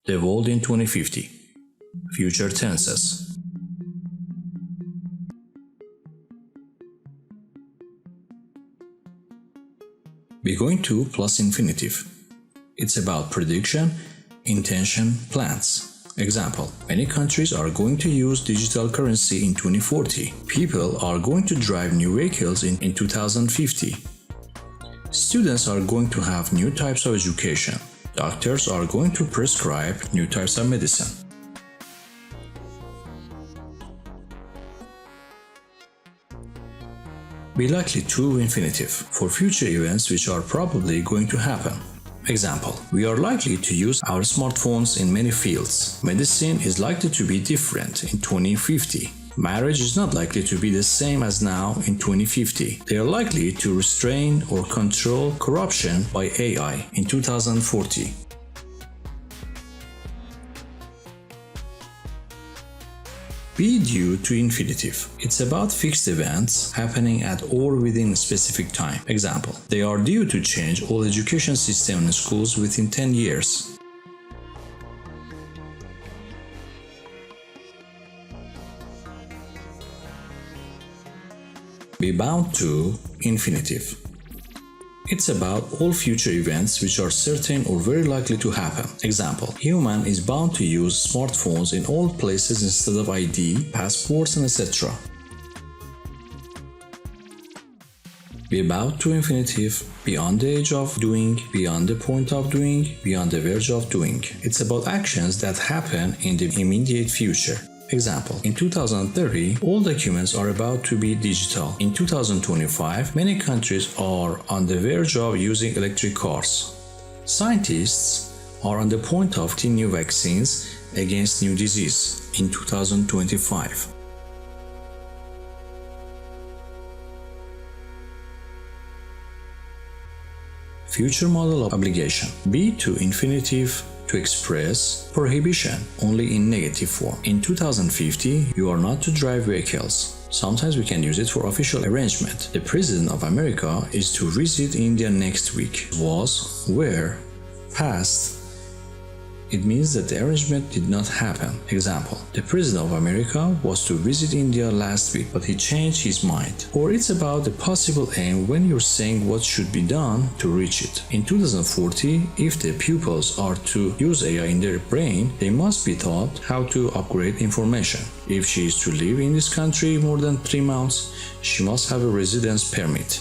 The world in 2050. Future tenses. Be going to plus infinitive. It's about prediction, intention, plans. Example, many countries are going to use digital currency in 2040. People are going to drive new vehicles in 2050. Students are going to have new types of education. Doctors are going to prescribe new types of medicine. Be likely to infinitive for future events which are probably going to happen. Example, we are likely to use our smartphones in many fields. Medicine is likely to be different in 2050. Marriage is not likely to be the same as now in 2050. They are likely to restrain or control corruption by AI in 2040. Be due to infinitive. It's about fixed events happening at or within a specific time. Example, they are due to change all education system in schools within 10 years. Be bound to infinitive. It's about all future events which are certain or very likely to happen. Example, human is bound to use smartphones in all places instead of ID, passports, and etc. Be about to infinitive, beyond the age of doing, beyond the point of doing, beyond the verge of doing. It's about actions that happen in the immediate future. Example, in 2030, all documents are about to be digital. In 2025, many countries are on the verge of using electric cars. Scientists are on the point of testing new vaccines against new disease in 2025. Future model of obligation. Be to infinitive to express prohibition only in negative form. In 2050, you are not to drive vehicles. Sometimes we can use it for official arrangement. The President of America is to visit India next week. Was, were, past. It means that the arrangement did not happen. Example, the President of America was to visit India last week, but he changed his mind. Or it's about the possible aim when you're saying what should be done to reach it. In 2040, if the pupils are to use AI in their brain, they must be taught how to upgrade information. If she is to live in this country more than 3 months, she must have a residence permit.